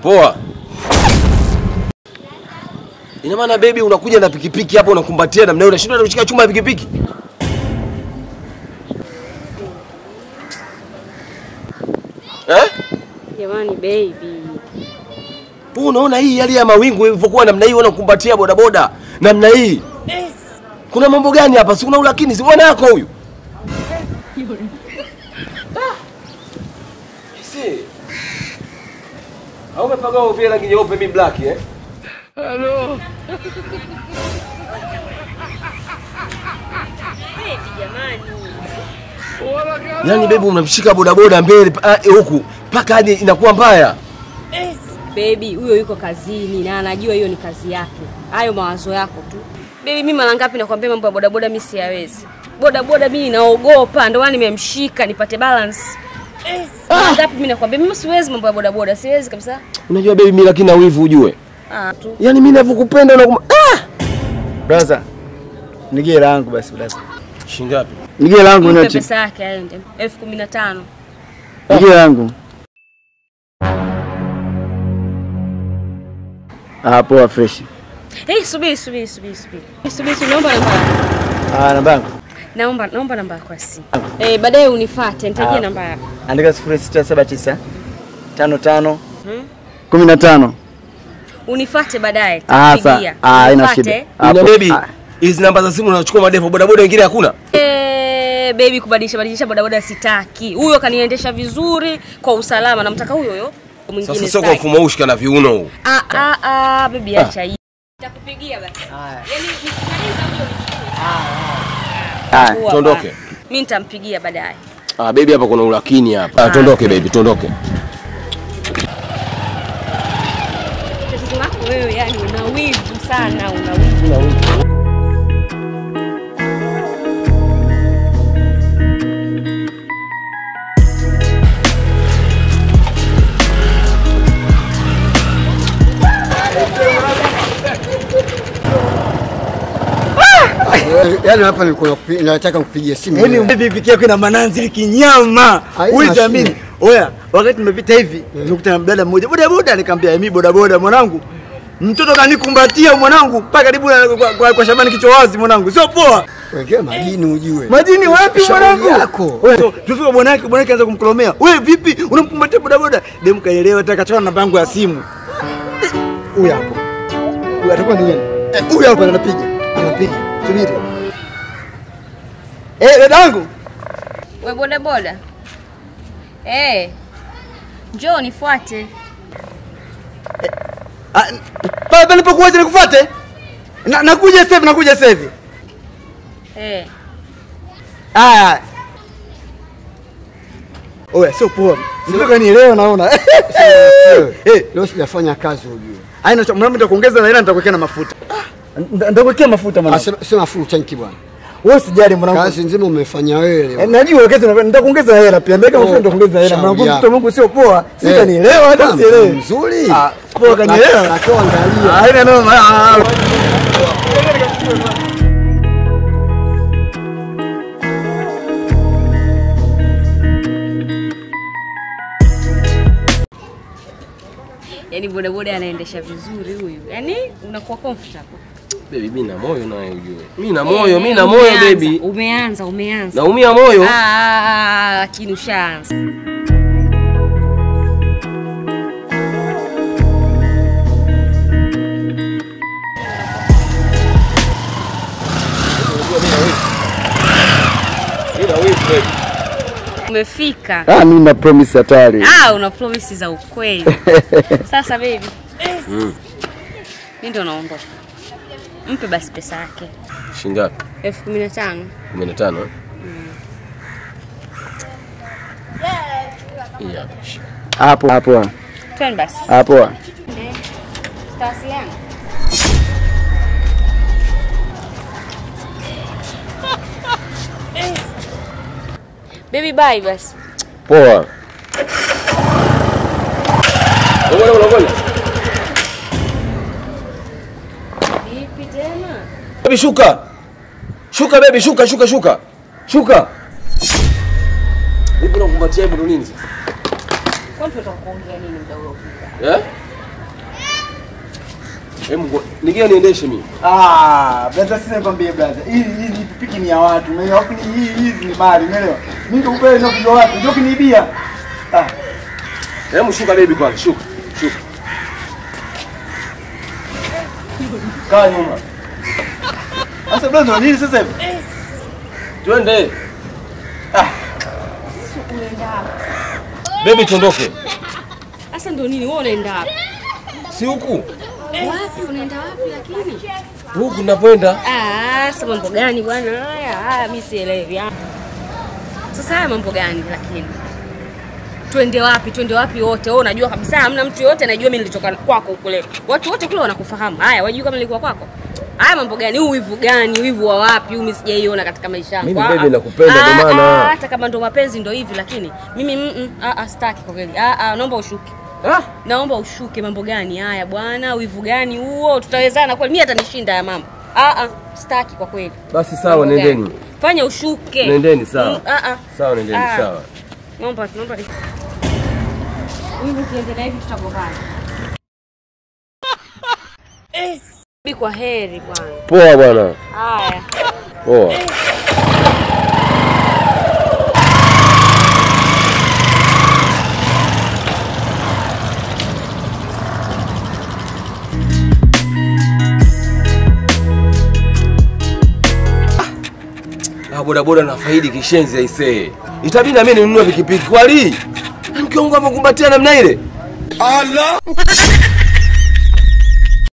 Poa. Ina maana baby unakuja na pikipiki hapo unakumbatia namna hiyo unashindwa kushika chuma ya pikipiki? Jamani baby. Unaona hii hali ya mawingu ilivyokuwa namna hii unakumbatia bodaboda namna hii. Kuna mambo gani hapa? Si kuna ulakini si bwana yako huyu? Au umepaga ovia rangi nyeupe mimi black Hello. Baby jamani. Yaani baby unamshika bodaboda mbele huku mpaka hadi inakuwa mbaya. Baby huyo yuko kazini na anajua hiyo ni kazi yake. Hayo mawazo yako tu. Baby mimi mara ngapi nakwambia mambo ya bodaboda mimi siyawezi. Bodaboda mimi naogopa ndio maana nimemshika nipate balance. Mara ngapi mimi nakwambia mimi siwezi mambo ya bodaboda, siwezi kabisa. Unajua baby mimi lakini na wivu ujue. Tu. Yaani mimi ninavyokupenda Brother. Nigie langu basi brother. Shilingi ngapi? Nigie langu na pesa yake aende 15,000. Nigie langu. Poa fresh. Subiri, naomba namba. Namba yangu. Naomba namba yako ya simu. Baadaye unifuate, nitajie namba yako. Andika 0679 55 15. Unifuate baadaye. Tupigia. Haina shida. Baby, hizi namba za simu unachukua madepo bodaboda wengine hakuna? Baby kubadilisha bodaboda sitaki. Huyo kaniendesha vizuri kwa usalama, namtaka huyo mwingine. Sasa sio kwa mfumo ushika na viuno huu. Baby acha hii. Nitakupigia basi. Yaani nikimaliza huyo. Tuondoke. Mimi nitampigia baadaye. Baby hapa kuna ulakini hapa. Tuondoke baby, tuondoke. Tatizo lako wewe yani una wivu sana, una wivu. Yaani hapa nilikuwa nataka kupigia simu. Yaani pikipiki yako ina mananzi kinyama. Uliamini? Oya, wakati nimepita hivi, nilikutana na mdada mmoja. Bodaboda nikamwambia, "Mimi bodaboda mwanangu." Mtoto kanikumbatia mwanangu mpaka karibu kwa Shabani kichwa wazi mwanangu. Sio poa. Wekea majini ujue. Majini wapi mwanangu? Wewe tufika bwana yake anza kumkolomea. Wewe vipi? Unamkumbatia bodaboda? Demu kaelewa atakachana namba yangu ya simu. Huyu hapo. Huyu atakuwa ni nani? Huyu hapa anapiga. Subiri. Dadangu. Wewe bodaboda. Njoo nifuate. Pale nilipokuwa nikufuate? Nakuja sasa hivi. Oya, sio poa. Ndio nielewa naona. Leo sijafanya kazi ujue. Haina mimi nitakuongeza na hela nitakuwekea na mafuta. Nitakuwekea mafuta mwanangu. Sema full tanki bwana. Wewe usijali mwanangu. Kazi nzima umefanya wewe. Najua kazi nitakuongeza hela pia. Ndeka mafuta nitakuongeza hela. Mwanangu mtoto wangu sio poa. Sitanielewa hata sielewi. Mzuri. Poa kanielewa. Nakao angalia. Haina noma. Yaani bodaboda anaendesha vizuri huyu. Yaani unakuwa comfortable. Baby mimi na moyo naye ujue. Mimi na moyo baby. Umeanza. Naumia moyo. Lakini ushaanza. Umefika. Mimi na promise hatari. Una promise za ukweli. Sasa baby. Mimi ndo naondoka. Mpe basi pesa yake. Shilingi ngapi? 15,000. 15. Hapo. Twende basi. Hapo. Tutawasiliana. Baby bye basi. Poa. Ngoja. Vipi tena? Baby shuka. Shuka baby, shuka. Shuka. Vipi unakumbatia hivyo ndo nini sasa? Kwa nini kuongea nini muda huo? Hebu nigie niendeshe mimi. Brother sisi nikwambie brother. Hii pikipiki ni ya watu. Umeelewa? Hizi ni mali, umeelewa? Mimi nikupe ndio kujua watu. Ndio kiniibia. Hebu shuka baby kwanza, shuka. Kaa nyuma. Sasa brother nini sasa hivi? Twende. Unaenda wapi? Baby tuondoke. Sasa ndio nini wewe unaenda wapi? Si huku. Wapi unaenda wapi lakini? Huku napoenda. Sasa mambo gani bwana haya? Mimi sielewi. Sasa haya mambo gani lakini? Twende wapi wote? Wewe unajua kabisa hamna mtu yote anajua mimi nilitoka kwako kule. Watu wote kule wanakufahamu. Haya, wajui kama nilikuwa kwako. Haya mambo gani? Wivu gani? Wivu wa wapi? Mimi sijaiona katika maisha yangu. Mimi baby nakupenda ndio maana. Hata kama ndo mapenzi ndo hivi lakini mimi sitaki kwa kweli. Naomba ushuke. Naomba ushuke. Mambo gani haya bwana? Wivu gani huo? Tutawezana kweli? Mimi atanishinda ya mambo. Sitaki kwa kweli. Basi sawa, nendeni. Fanya ushuke. Nendeni sawa. Sawa, nendeni sawa. Naomba. Wivu kiendelea hivi tutagombana. Kwa heri bwana. Poa bwana. Haya. Poa. Bodaboda na faidi kishenzi aisee. Itabidi na mimi ninunue pikipiki kweli. Mke wangu amekumbatia namna ile. Allah.